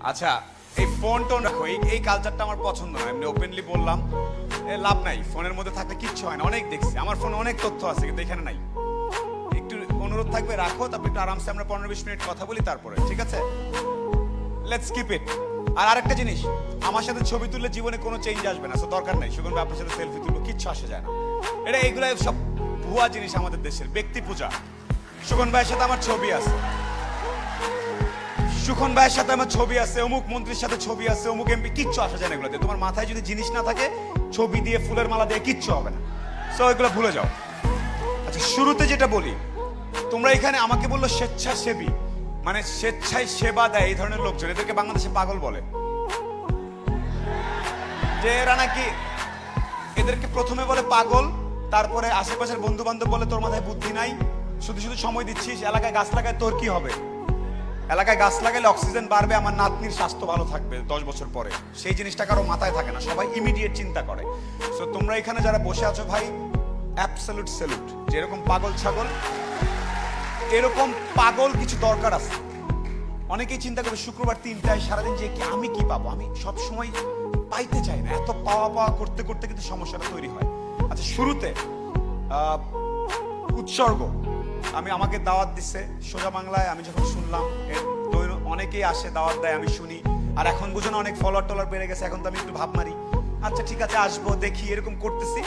আচ্ছা, এই phone tone রাখো, এই কালচারটা আমার পছন্দ না। এমনি ওপেনলি বললাম, লাভ নাই। ফোনের মধ্যে থাকলে কিচ্ছু হয় না। অনেক দেখছি, আমার ফোনে অনেক তথ্য আছে, কিন্তু এখানে নাই। একটু অনুরোধ থাকবে, রাখো, তারপর একটু আরামসে আমরা 15-20 মিনিট কথা বলি তারপরে, ঠিক আছে? Let's keep it. আর আরেকটা জিনিস, আমার সাথে ছবি তুললে জীবনে কোনো চেঞ্জ আসবে না, তো দরকার নাই। সুগন ভাই আপনার সাথে সেলফি তুলবো, কিচ্ছু আসে যায় না। এইগুলো সব ভুয়া জিনিস আমাদের দেশের, ব্যক্তি পূজা। সুগন ভাইয়ের সাথে আমার ছবি আছে, সুখন ভাইয়ের সাথে আমার ছবি আছে, অমুক মন্ত্রীর সাথে ছবি আছে, অমুক এমপি, কিচ্ছু আসা যায় না এগুলোতে। তোমার মাথায় যদি জিনিস না থাকে, ছবি দিয়ে ফুলের মালা দিয়ে কিচ্ছু হবে না। সো এগুলো ভুলে যাও। আচ্ছা, শুরুতে যেটা বলি, তোমরা এখানে আমাকে বললো স্বেচ্ছাসেবী, মানে স্বেচ্ছায় সেবা দেয় এই ধরনের লোকজন, এদেরকে বাংলাদেশে পাগল বলে। যে এরা নাকি, এদেরকে প্রথমে বলে পাগল, তারপরে আশেপাশের বন্ধু বান্ধব বলে তোর মাথায় বুদ্ধি নাই, শুধু শুধু সময় দিচ্ছিস, এলাকায় গাছ লাগায় তোর কি হবে? এলাকায় গাছ লাগাইলে অক্সিজেন বাড়বে, আমার নাতনির স্বাস্থ্য ভালো থাকবে 10 বছর পরে। সেই জিনিসটা কারো মাথায় থাকে না, সবাই ইমিডিয়েট চিন্তা করে। সো তোমরা এখানে যারা বসে আছো ভাই, অ্যাবসলিউট স্যালুট। যেরকম পাগল ছাগল, এরকম পাগল কিছু দরকার আছে। অনেকেই চিন্তা করে শুক্রবার 3টায় সারাদিন যে কি আমি কি পাবো, আমি সব সময় পাইতে চাই না। এত পাওয়া পাওয়া করতে করতে কিন্তু সমস্যাটা তৈরি হয়। আচ্ছা, শুরুতে উৎসর্গ, আমাকে দাওয়াত দিচ্ছে সোজা বাংলায়। আমি যখন শুনলাম, অনেকেই আসে দাওয়াত দেয়, আমি শুনি। আর এখন বুঝো না, অনেক ফলোয়ার টলার বেড়ে গেছে, এখন তো আমি একটু ভাব মারি, আচ্ছা ঠিক আছে আসবো দেখি, এরকম করতেছি।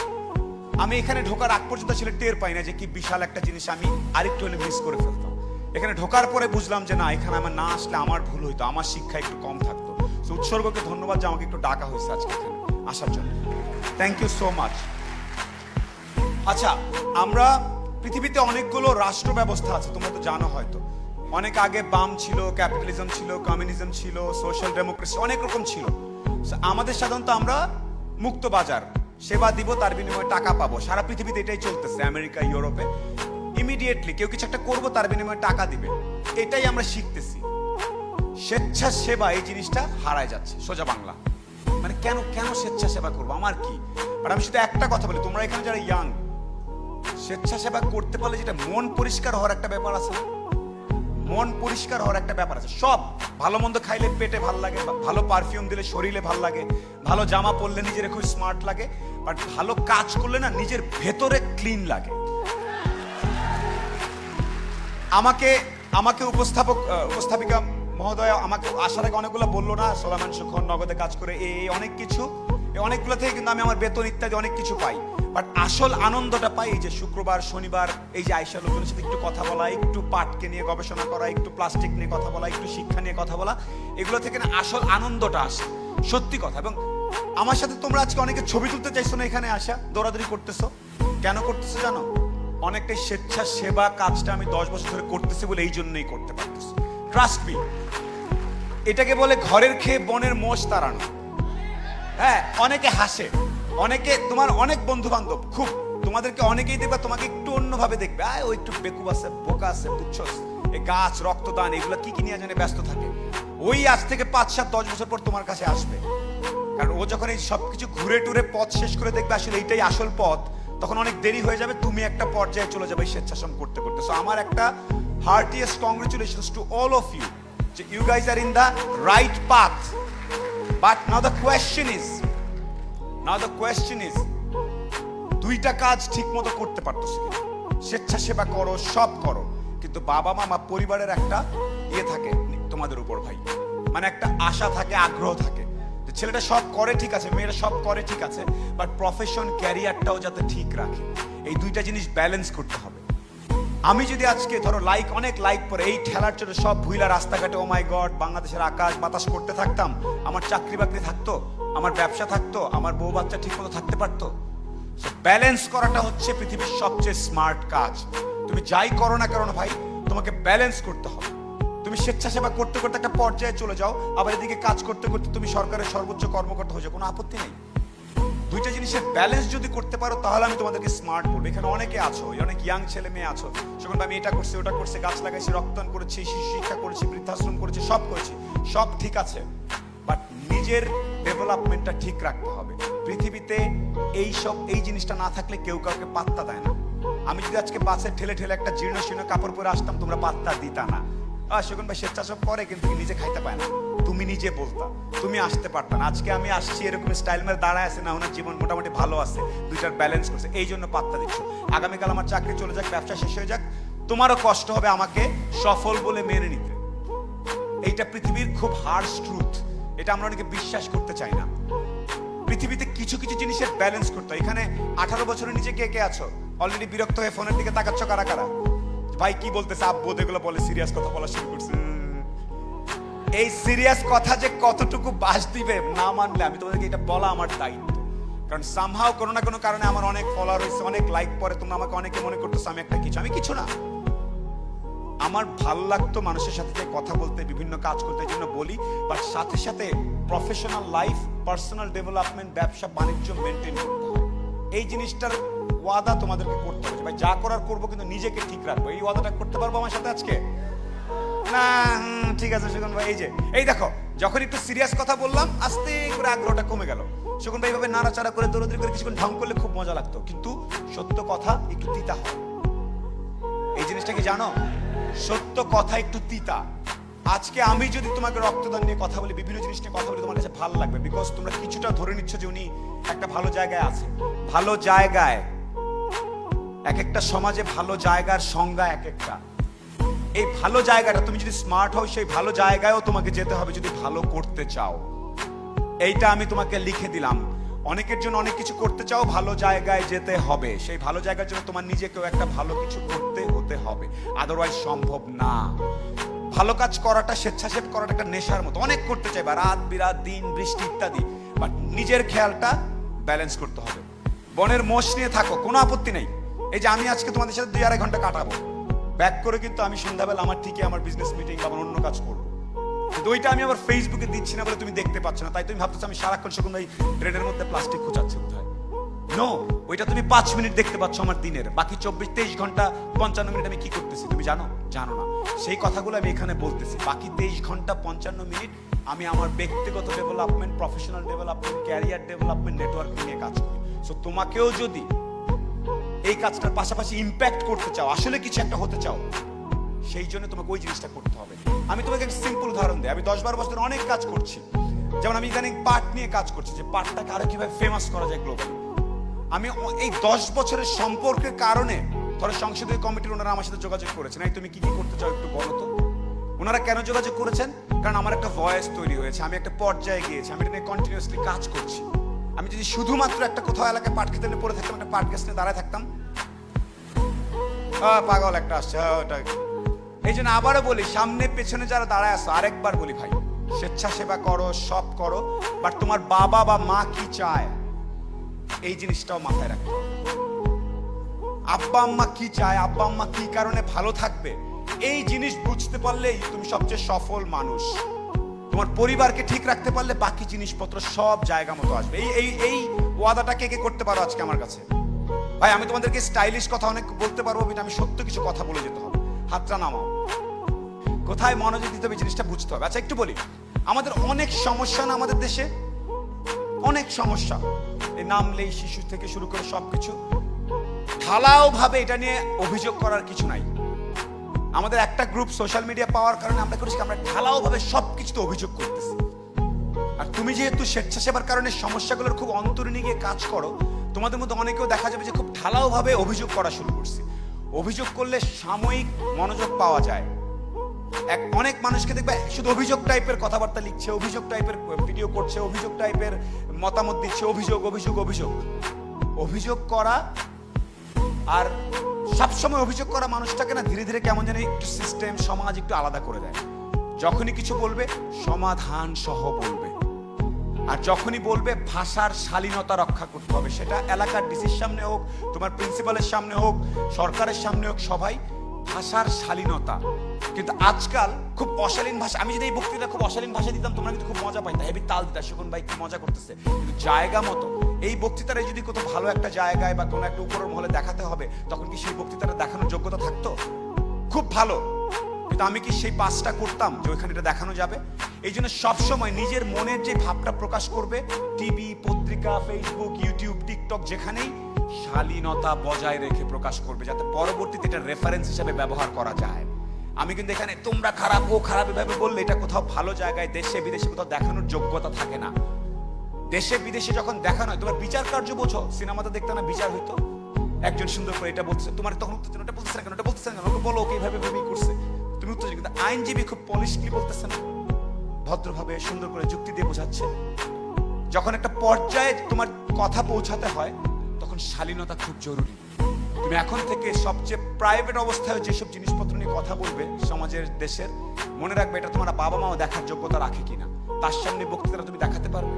আমি এখানে ঢোকার আগ পর্যন্ত ছেলে টের পাই না যে কি বিশাল একটা জিনিস আমি আরেকটু হলে মিস করে ফেলতাম। এখানে ঢোকার পরে বুঝলাম যে না, এখানে আমার না আসলে আমার ভুল হইতো, আমার শিক্ষা একটু কম থাকতো। তো উৎসর্গকে ধন্যবাদ যে আমাকে একটু ডাকা হয়েছে আজকে এখানে আসার জন্য। Thank you so much. আচ্ছা, আমরা পৃথিবীতে অনেকগুলো রাষ্ট্র ব্যবস্থা আছে, তোমরা তো জানো হয়তো। অনেক আগে বাম ছিল, ক্যাপিটালিজম ছিল, কমিউনিজম ছিল, সোশ্যাল ডেমোক্রেসি, অনেক রকম ছিল। আমাদের সাধারণত আমরা মুক্ত বাজার, সেবা দিব তার বিনিময়ে টাকা পাবো। সারা পৃথিবীতে এটাই চলতেছে, আমেরিকা, ইউরোপে। ইমিডিয়েটলি কেউ কিছু একটা করবো, তার বিনিময়ে টাকা দিবে, এটাই আমরা শিখতেছি। স্বেচ্ছাসেবা এই জিনিসটা হারায় যাচ্ছে সোজা বাংলা। মানে কেন কেন স্বেচ্ছাসেবা করবো, আমার কি? বাট আমি শুধু একটা কথা বলি, তোমরা এখানে যারা ইয়াং, স্বেচ্ছাসেবা করতে পারলে যেটা মন পরিষ্কার হওয়ার একটা ব্যাপার আছে, মন পরিষ্কার হওয়ার একটা ব্যাপার আছে। সব ভালো মন্দ খাইলে পেটে ভাল লাগে, ভালো পারফিউম দিলে শরীরে ভাল লাগে, ভালো জামা পরলে নিজের খুব স্মার্ট লাগে, বাট ভালো কাজ করলে না নিজের ভেতরে ক্লিন লাগে। আমাকে উপস্থাপিকা মহোদয় আমাকে আসার আগে অনেকগুলো বললো না, সোলামান সুখন নগদে কাজ করে এই অনেক কিছু, অনেকগুলো থেকে কিন্তু আমি আমার বেতন ইত্যাদি অনেক কিছু পাই। বাট আসল আনন্দটা পাই এই যে শুক্রবার শনিবার, এই যে আয়সা লোকজনের সাথে একটু কথা বলা, একটু পাটকে নিয়ে গবেষণা করা, একটু প্লাস্টিক নিয়ে কথা বলা, একটু শিক্ষা নিয়ে কথা বলা, এগুলো থেকে না আসল আনন্দটা আসে, সত্যি কথা। এবং আমার সাথে তোমরা আজকে অনেকে ছবি তুলতে চাইছো না, এখানে আসা দৌড়াদৌড়ি করতেছো, কেন করতেছো জানো? অনেকটাই স্বেচ্ছাসেবা কাজটা আমি 10 বছর ধরে করতেছি বলে এই জন্যই করতে পারতেছি। ট্রাস্ট মি, এটাকে বলে ঘরের খেয়ে বনের মোষ তাড়ানো। হ্যাঁ, অনেকে হাসে, অনেকে তোমার অনেক বন্ধু বান্ধব, খুব তোমাদেরকে অনেকেই দেখবে তোমাকে একটু অন্যভাবে দেখবে, ও একটু বেকুব আছে, বোকা আছে, বুঝছস, এই গাছ রক্তদান এগুলো কি নিয়ে জানে ব্যস্ত থাকে। ওই আজ থেকে 5-7-10 বছর পর তোমার কাছে আসবে, কারণ ও যখন এই সবকিছু ঘুরে টুরে পথ শেষ করে দেখবে আসলে এইটাই আসল পথ, তখন অনেক দেরি হয়ে যাবে, তুমি একটা পর্যায়ে চলে যাবে স্বেচ্ছাসেবন করতে করতে। সো আমার একটা heartiest congratulations to all of you, যে you guys are in the right path. But now the question is দুইটা কাজ ঠিক মতো করতে পারতেছ কি? স্বেচ্ছাসেবা করো, সব করো, কিন্তু বাবা মামা পরিবারের একটা ইয়ে থাকে তোমাদের উপর ভাই, মানে একটা আশা থাকে, আগ্রহ থাকে, ছেলেটা সব করে ঠিক আছে, মেয়েরা সব করে ঠিক আছে, বাট প্রফেশন ক্যারিয়ারটাও যাতে ঠিক রাখে। এই দুইটা জিনিস ব্যালেন্স করতে হবে। আমি যদি আজকে ধরো অনেক লাইক পরে এই ঠেলার চলে সব ভুইলা রাস্তাঘাটে ও মাই গড বাংলাদেশের আকাশ বাতাস করতে থাকতাম, আমার চাকরি বাকরি থাকতো, আমার ব্যবসা থাকতো, আমার বউ বাচ্চা ঠিক মতো থাকতে পারতো। ব্যালেন্স করাটা হচ্ছে পৃথিবীর সবচেয়ে স্মার্ট কাজ। তুমি যাই করো না কেন ভাই, তোমাকে ব্যালেন্স করতে হবে। তুমি স্বেচ্ছাসেবা করতে করতে একটা পর্যায়ে চলে যাও, আবার এদিকে কাজ করতে করতে তুমি সরকারের সর্বোচ্চ কর্মকর্তা হয়ে যাও, কোনো আপত্তি নেই। দুইটা জিনিসের ব্যালেন্স যদি করতে পারো, তাহলে আমি তোমাদেরকে স্মার্ট বলবো। এখানে অনেকে আছো, অনেক ইয়াং ছেলে মেয়ে আছো, যখন আমি এটা করছি ওটা করছি, গাছ লাগাইছি, রক্তদান করেছি, শিশু শিক্ষা করেছি, বৃদ্ধাশ্রম করেছি, সব করেছি, সব ঠিক আছে, বাট নিজের ডেভেলপমেন্টটা ঠিক রাখতে হবে। পৃথিবীতে এই জিনিসটা না থাকলে কেউ কাউকে পাত্তা দেয় না। আমি যদি আজকে বাসে ঠেলে ঠেলে একটা জীর্ণ শীর্ণ কাপড় পরে আসতাম, তোমরা পাত্তা দিতা না। সেগুন ভাই স্বেচ্ছাসেবক করে কিন্তু নিজে খাইতে পায় না, তুমি তুমি নিজে বলতা, তুমি আসতে পারতা না। আজকে আমি আসছি এরকম স্টাইল মেরে দাঁড়ায় আছে না, ওনার জীবন মোটামুটি ভালো আছে, দুইটার ব্যালেন্স করছে, এই জন্য পাত্তা দিচ্ছ। আগামীকাল আমার চাকরি চলে যাক, ব্যবসা শেষ হয়ে যাক, তোমারও কষ্ট হবে আমাকে সফল বলে মেনে নিতে। এইটা পৃথিবীর খুব হার্শ ট্রুথ, এটা আমরা অনেকে বিশ্বাস করতে চাই না। পৃথিবীতে কিছু কিছু জিনিসের ব্যালেন্স করতে হয়। এখানে 18 বছরের নিচে কে কে আছো? অলরেডি বিরক্ত হয়ে ফোনের দিকে তাকাচ্ছ কারা কারা? ভাই কি বলতেছে, আব্বু এগুলো বলে সিরিয়াস কথা বলা শুরু করছে। এই সিরিয়াস কথা যে কতটুকু বাস দিবে না মানলে আমি তোমাদেরকে এটা বলা আমার দায়িত্ব। কারণ সামহাও কোনো না কোনো কারণে আমার অনেক ফলোয়ার হয়েছে, অনেক লাইক পরে, তোমরা আমাকে অনেকে মনে করতেছো আমি একটা কিছু, আমি কিছু না। আমার ভালো লাগতো মানুষের সাথে যে কথা বলতে, বিভিন্ন কাজ করতে, এই জন্য বলি। বাট সাথে সাথে প্রফেশনাল লাইফ, পার্সোনাল ডেভেলপমেন্ট, ব্যবসা বাণিজ্য মেনটেন করতে হয়। এই জিনিসটার ওয়াদা তোমাদেরকে করতে হবে। ভাই যা করার করবো, কিন্তু নিজেকে ঠিক রাখবো। এই ওয়াদাটা করতে পারবো আমার সাথে আজকে? না, ঠিক আছে সুগন ভাই। এই দেখো, যখন একটু সিরিয়াস কথা বললাম, আস্তে করে আগ্রহটা কমে গেল। সুগন ভাই এইভাবে নাড়াচাড়া করে দৌড়দৌড়ি করে কিছুক্ষণ ঢং করলে খুব মজা লাগতো, কিন্তু সত্য কথা একটু তিতা হয়। এই জিনিসটা কি জানো? সত্য কথা একটু তিতা। আজকে আমি যদি তোমাকে রক্তদান নিয়ে কথা বলি, বিভিন্ন জিনিস নিয়ে কথা বলি, তোমার কাছে ভালো লাগবে, বিকজ তোমরা কিছুটা ধরে নিচ্ছ যে উনি একটা ভালো জায়গায় আছে। ভালো জায়গায়, এক একটা সমাজে ভালো জায়গার সংজ্ঞা এক একটা। এই ভালো জায়গাটা, তুমি যদি স্মার্ট হও, সেই ভালো জায়গায়ও তোমাকে যেতে হবে যদি ভালো করতে চাও। এইটা আমি তোমাকে লিখে দিলাম। অনেকের জন্য অনেক কিছু করতে চাও, ভালো জায়গায় যেতে হবে। সেই ভালো জায়গার জন্য তোমার নিজেকেও একটা ভালো কিছু করতে হতে হবে, আদারওয়াইজ সম্ভব না। ভালো কাজ করাটা, স্বেচ্ছাসেব করাটা একটা নেশার মতো। অনেক করতে চাই, বা রাত বিরাত, দিন বৃষ্টি ইত্যাদি, বাট নিজের খেয়ালটা ব্যালেন্স করতে হবে। বনের মোষ নিয়ে থাকো, কোনো আপত্তি নেই। এই যে আমি আজকে তোমাদের সাথে 2-2.5 ঘন্টা কাটাবো, ব্যাক করে কিন্তু আমি সন্ধ্যাবেলা আমার ঠিকই আমার বিজনেস মিটিং বা আমার অন্য কাজ করবো। কিন্তু ওইটা আমি আবার ফেসবুকে দিচ্ছি না বলে তুমি দেখতে পাচ্ছ না, তাই তুমি ভাবতেছো আমি সারাক্ষণ সেরকম এই ড্রেনের মধ্যে প্লাস্টিক খুঁচাচ্ছি কোথায়। নো, ওইটা তুমি 5 মিনিট দেখতে পাচ্ছ আমার দিনের, বাকি 24-23 ঘন্টা 55 মিনিট আমি কি করতেছি তুমি জানো? জানো না। সেই কথাগুলো আমি এখানে বলতেছি। বাকি 23 ঘন্টা 55 মিনিট আমি আমার ব্যক্তিগত development, professional development, career development, networking নিয়ে কাজ করি। সো তোমাকেও যদি এই কাজটার পাশাপাশি ইম্প্যাক্ট করতে চাও, আসলে কিছু একটা হতে চাও, সেই জন্য তোমাকে ওই জিনিসটা করতে হবে। আমি তোমাকে একটা সিম্পল উদাহরণ দিই। আমি 10-12 বছর অনেক কাজ করছি। যেমন আমি ইদানিং পাট নিয়ে কাজ করছি, যে পাটটাকে আরো কিভাবে ফেমাস করা যায় গ্লোবালি। আমি এই 10 বছরের সম্পর্কের কারণে, ধরো সংসদীয় কমিটির ওনারা আমার সাথে যোগাযোগ করেছেন, এই তুমি কি কি করতে চাও একটু বলো তো। ওনারা কেন যোগাযোগ করেছেন? কারণ আমার একটা ভয়েস তৈরি হয়েছে, আমি একটা পর্যায়ে গিয়েছি, আমি এটা নিয়ে কন্টিনিউয়াসলি কাজ করছি। আমি যদি শুধুমাত্র একটা কোথাও এলাকায় পাট খেতে পড়ে থাকতাম, একটা পাট গাছ নিয়ে দাঁড়ায় থাকতাম, পাগল একটা আসছে, ওটা। এই জন্য আবারও বলি, সামনে পেছনে যারা দাঁড়ায় আসো, আরেকবার বলি ভাই, স্বেচ্ছাসেবা করো, সব করো, বাট তোমার বাবা বা মা কি চায় এই জিনিসটাও মাথায় রাখতে হবে। আব্বা আম্মা কি চায়, আব্বা আম্মা কি কারণে ভালো থাকবে, এই জিনিস বুঝতে পারলেই তুমি সবচেয়ে সফল মানুষ। তোমার পরিবারকে ঠিক রাখতে পারলে বাকি জিনিসপত্র সব জায়গা মতো আসবে। এই ওয়াদাটা কে কে করতে পারো আজকে আমার কাছে? ভাই আমি তোমাদেরকে স্টাইলিশ কথা অনেক বলতে পারবো, কিন্তু আমি সত্য কিছু কথা বলে যেতে হবে। হাতটা নামাও। কোথায় মনোযোগ দিতে হবে জিনিসটা বুঝতে হবে। আচ্ছা একটু বলি, আমাদের অনেক সমস্যা না আমাদের দেশে? অনেক সমস্যা। এই নামলেই শিশু থেকে শুরু করে সবকিছু ঢালাও ভাবে এটা নিয়ে অভিযোগ করার কিছু নাই। আমাদের একটা গ্রুপ সোশ্যাল মিডিয়া পাওয়ার কারণে আমরা করেছি, আমরা ঢালাও ভাবে সবকিছুতে অভিযোগ করতেছি। আর তুমি যেহেতু স্বেচ্ছাসেবার কারণে সমস্যাগুলোর খুব অন্তরে নিয়ে গিয়ে কাজ করো, তোমাদের মধ্যে অনেকেও দেখা যাবে যে খুব ঢালাও ভাবে অভিযোগ করা শুরু করছে। অভিযোগ করলে সাময়িক মনোযোগ পাওয়া যায়। অনেক মানুষকে দেখবে শুধু অভিযোগ টাইপের কথাবার্তা লিখছে, অভিযোগ টাইপের ভিডিও করছে, অভিযোগ টাইপের মতামত দিচ্ছে, অভিযোগ অভিযোগ অভিযোগ। অভিযোগ করা আর সবসময় অভিযোগ করা মানুষটাকে না ধীরে ধীরে কেমন যেন একটু সিস্টেম, সমাজ একটু আলাদা করে দেয়। যখনই কিছু বলবে সমাধান সহ বলবে, আর যখনই বলবে ভাষার শালীনতা রক্ষা করতে হবে। সেটা এলাকার ডিসির সামনে হোক, তোমার প্রিন্সিপালের সামনে হোক, সরকারের সামনে হোক, সবাই ভাষার শালীনতা। কিন্তু আজকাল খুব অশালীন ভাষা, আমি যদি এই বক্তৃতা খুব অশালীন ভাষা দিতাম তোমরা কিন্তু খুব মজা পাইতা, হেভি তাল দিতা, সুগন ভাই কি মজা করতেছে। কিন্তু জায়গা মতো এই বক্তৃতাটা যদি কোথাও ভালো একটা জায়গায় বা কোনো একটা উপরের মহলে দেখাতে হবে, তখন কি সেই বক্তৃতাটা দেখানোর যোগ্যতা থাকতো? খুব ভালো, কিন্তু আমি কি সেই পাসটা করতাম যে ওইখানে এটা দেখানো যাবে? এই জন্য সবসময় নিজের মনের যে ভাবটা প্রকাশ করবে, টিভি, পত্রিকা, ফেসবুক, ইউটিউব, টিকটক, যেখানেই শালীনতা বজায় রেখে প্রকাশ করবে, যাতে পরবর্তীতে এটা রেফারেন্স হিসাবে ব্যবহার করা যায়। আমি কিন্তু এখানে তোমরা খারাপ ও খারাপ এভাবে বললে এটা কোথাও ভালো জায়গায় দেশে বিদেশে কোথাও দেখানোর যোগ্যতা থাকে না। দেশে বিদেশে যখন দেখানো হয়, তোমার বিচার কার্য বোঝো, সিনেমাতে দেখতে না বিচার হইতো, একজন সুন্দর করে এটা বলছে, তোমার তখন উত্তেজনা, এটা বলতেছে না কেন, এটা বলতেছে না কেন, ওকে বলো, ওকে এইভাবে ভেবেই করছে, তুমি উত্তেজিত। কিন্তু আইনজীবী খুব পলিশলি বলতেছে না, ভদ্রভাবে সুন্দর করে যুক্তি দিয়ে বোঝাচ্ছে। যখন একটা পর্যায়ে তোমার কথা পৌঁছাতে হয়, তখন শালীনতা খুব জরুরি। তুমি এখন থেকে সবচেয়ে প্রাইভেট অবস্থায় যেসব জিনিসপত্র নিয়ে কথা বলবে সমাজের, দেশের, মনে রাখবে এটা তোমার বাবা মাও দেখার যোগ্যতা রাখে কিনা, তার সামনে বক্তৃতা তুমি দেখাতে পারবে।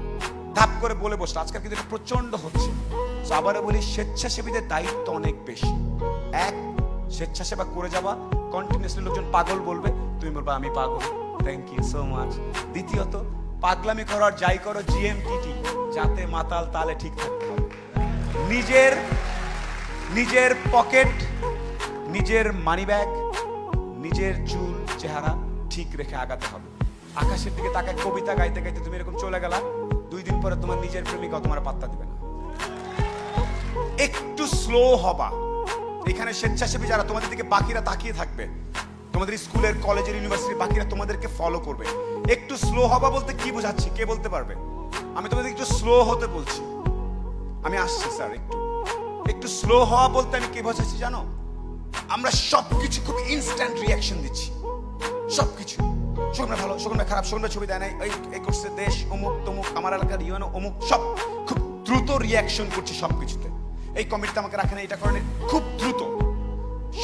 ধাপ করে বলে বসলো, আজকাল কিন্তু এটা প্রচন্ড হচ্ছে। আবারও বলি, স্বেচ্ছাসেবীদের দায়িত্ব অনেক বেশি। এক, স্বেচ্ছাসেবা করে যাওয়া, কন্টিনিউয়াসলি লোকজন পাগল বলবে, তুমি বলবে আমি পাগল, থ্যাংক ইউ সো মাচ। দ্বিতীয়ত, পাগলামি করার যাই করো জিএমটিটি, যাতে মাতাল তালে ঠিক থাকতে হবে। নিজের পকেট, নিজের মানি ব্যাগ, নিজের চুল চেহারা ঠিক রেখে আগাতে হবে। আকাশের দিকে তাকায় কবিতা গাইতে গাইতে তুমি এরকম চলে গেলা, 2 দিন পরে তোমার নিজের প্রেমিকা তোমার পাত্তা দিবে না। একটু স্লো হবা। এখানে স্বেচ্ছাসেবী যারা, তোমাদের দিকে বাকিরা তাকিয়ে থাকবে, তোমাদের স্কুলের, কলেজের, ইউনিভার্সিটির বাকিরা তোমাদেরকে ফলো করবে। একটু স্লো হবা বলতে কি বোঝাচ্ছি, কে বলতে পারবে? আমি তোমাদের একটু স্লো হতে বলছি। আমি আসছি স্যার, একটু স্লো হওয়া বলতে আমি কি বোঝাচ্ছি জানো? আমরা সবকিছু খুব ইনস্ট্যান্ট রিয়াকশন দিচ্ছি, সবকিছু। শোকনা ভালো, শোকনা খারাপ, শোকনা ছবি দেয় নাই, এই করছে দেশ অমুক তমুক, আমার এলাকার ইউনো অমুক, সব খুব দ্রুত রিয়াকশন করছি সবকিছুতে। এই কমিটিতে আমাকে রাখে না, এটা করেন, খুব দ্রুত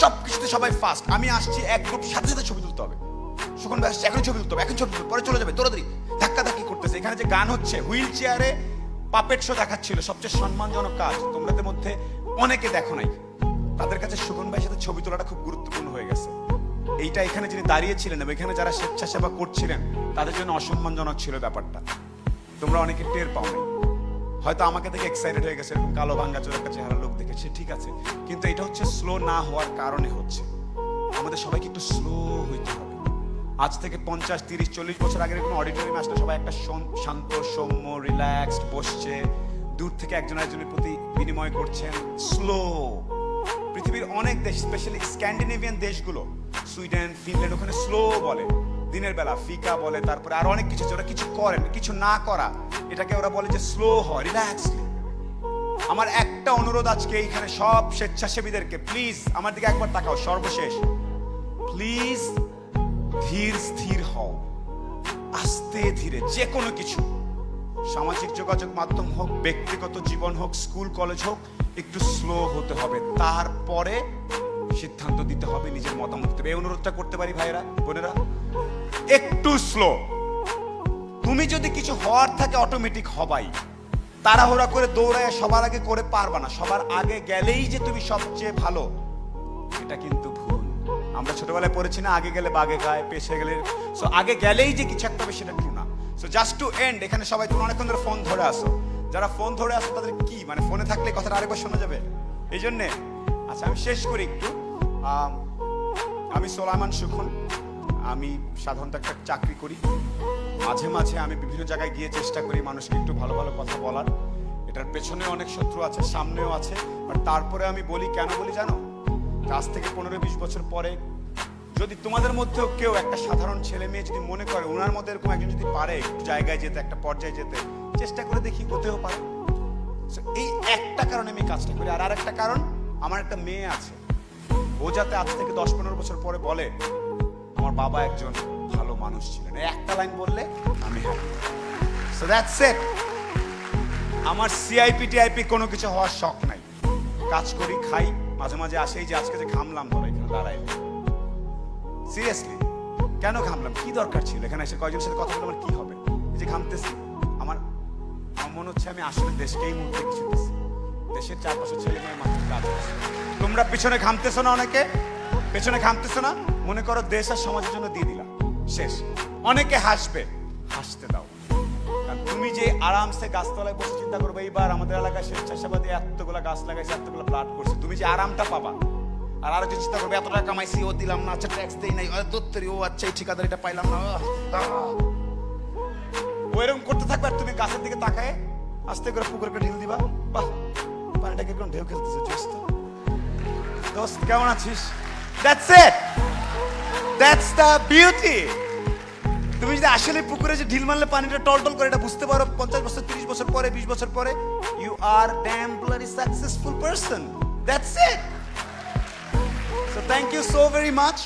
সবকিছুতে সবাই ফাস্ট। আমি আসছি, এক গ্রুপ সাথে সাথে ছবি তুলতে হবে, শোকন ভাই আসছে, এখন ছবি তুলতে হবে, এখন ছবি তুলতে, পরে চলে যাবে, দৌড়াদৌড়ি ধাক্কা ধাক্কি করতেছে। এখানে যে গান হচ্ছে, হুইল চেয়ারে পাপেট শো দেখাচ্ছিল, সবচেয়ে সম্মানজনক কাজ, তোমাদের মধ্যে অনেকে দেখো নাই, তাদের কাছে সুগন ভাইয়ের সাথে ছবি তোলাটা খুব গুরুত্বপূর্ণ হয়ে গেছে। এইটা এখানে যিনি দাঁড়িয়েছিলেন এবং এখানে যারা স্বেচ্ছাসেবা করছিলেন, তাদের জন্য অসম্মানজনক ছিল ব্যাপারটা। তোমরা অনেকে টের পাও নাই, হয়তো আমাকে দেখে এক্সাইটেড হয়ে গেছে, এরকম কালো ভাঙ্গা চোর একটা চেহারা লোক দেখেছে, ঠিক আছে, কিন্তু এটা হচ্ছে স্লো না হওয়ার কারণে হচ্ছে। আমাদের সবাইকে একটু স্লো হইতে হবে। আজ থেকে 50, 30, 40 বছর আগের কোনো অডিটোরিয়ামে আসলে সবাই একটা শান্ত, সৌম্য, রিল্যাক্সড বসছে, দূর থেকে একজন একজনের প্রতি বিনিময় করছেন, স্লো। পৃথিবীর অনেক দেশ, স্পেশালি স্ক্যান্ডিনেভিয়ান দেশগুলো, সুইডেন, ফিনল্যান্ড, ওখানে স্লো বলে, দিনের বেলা ফিকা বলে, তারপরে আর অনেক কিছু, ওরা কিছু করেন, কিছু না করা, এটাকে ওরা বলে যে স্লো হয়, রিল্যাক্সলি। আমার একটা অনুরোধ আজকে এইখানে সব স্বেচ্ছাসেবীদেরকে, প্লিজ আমার দিকে একবার তাকাও, সর্বশেষ, প্লিজ ধীর স্থির হও, আস্তে ধীরে। যে কোনো কিছু, সামাজিক যোগাযোগ মাধ্যম হোক, ব্যক্তিগত জীবন হোক, স্কুল কলেজ হোক, একটু স্লো হতে হবে, তারপরে সিদ্ধান্ত দিতে হবে, নিজের মতামত দিতে হবে। এই অনুরোধটা করতে পারি ভাইরা, বোনেরা, একটু স্লো। তুমি যদি কিছু হওয়ার থাকে অটোমেটিক হবাই, তাড়াহুড়া করে দৌড়ায় সবার আগে করে পারবা না। সবার আগে গেলেই যে তুমি সবচেয়ে ভালো, এটা কিন্তু ভুল। আমরা ছোটবেলায় পড়েছি না, আগে গেলে বাগে গায়, পেছে গেলে, সো আগে গেলেই যে কিছু একটা হবে সেটা ট্রু না। সো জাস্ট টু এন্ড, এখানে সবাই তুমি অনেকক্ষণ ধরে ফোন ধরে আসো, যারা ফোন ধরে আসো তাদের কি মানে, ফোনে থাকলে কথাটা আরেকবার শোনা যাবে, এই জন্যে। আচ্ছা, আমি শেষ করি একটু। আমি সোলাইমান সুখন, আমি সাধারণত একটা চাকরি করি, মাঝে মাঝে আমি বিভিন্ন জায়গায় গিয়ে চেষ্টা করি মানুষকে একটু ভালো ভালো কথা বলার। এটার পেছনে অনেক শত্রু আছে, সামনেও আছে, বাট তারপরে আমি বলি, কেন বলি জানো? আজ থেকে 15-20 বছর পরে যদি তোমাদের মধ্যেও কেউ, একটা সাধারণ ছেলে মেয়ে যদি মনে করে ওনার মধ্যে এরকম একজন যদি পারে একটু জায়গায় যেতে, একটা পর্যায়ে যেতে, চেষ্টা করে দেখি, হতেও পারে। এই একটা কারণে আমি কাজটা করি। আর একটা কারণ, আমার একটা মেয়ে আছে, ও যাতে আজ থেকে 10-15 বছর পরে বলে আমার বাবা একজন ভালো মানুষ ছিলেন, এই একটা লাইন বললে আমি হ্যাপি। So that's it. আমার সিআইপি টিআইপি কোনো কিছু হওয়ার শখ নাই, কাজ করি, খাই, মাঝে মাঝে আসে, এই যে আজকে যে ঘামলাম ধরো এখানে দাঁড়াই, সিরিয়াসলি কেন ঘামলাম, কি দরকার ছিল এখানে এসে কয়েকজনের সাথে কথা বলে আমার কি হবে? এই যে ঘামতেছি, আমার মনে হচ্ছে আমি আসলে দেশকে এই মুহূর্তে কিছু দিচ্ছি, দেশের চারপাশে ছেলে মেয়ে মাত্র কাজ করছে। তোমরা পিছনে ঘামতেছো না, অনেকে পেছনে ঘামতেছো না, মনে করো দেশ আর সমাজের জন্য দিয়ে দিলাম, শেষ। অনেকে হাসবে, হাসতে দাও। কারণ তুমি যে আরামসে গাছতলায় বসে চিন্তা করবে, এইবার আমাদের এলাকায় স্বেচ্ছাসেবা দিয়ে এতগুলো গাছ লাগাইছে, এতগুলো ব্লাড করছে, তুমি যে আরামটা পাবা। আর আরেকজন চিন্তা করবে, এত টাকা কামাইছি, ও দিলাম না, আচ্ছা ট্যাক্স দেই নাই, দত্তরি, ও আচ্ছা এই ঠিকাদার এটা পাইলাম না, ও এরকম করতে থাকবে। আর তুমি গাছের দিকে তাকায় আস্তে করে পুকুরকে ঢিল দিবা, বাহ পানিটাকে কোন ঢেউ খেলতেছে, দোস্ত কেমন আছিস? That's it, that's the beauty. তুমি যদি আসলে পুকুরে যে ঢিল মারলে পানিটা টলটল করে এটা বুঝতে পারো 50 বছর 30 বছর পরে 20 বছর পরে, you are damn bloody successful person. That's it. So thank you so very much.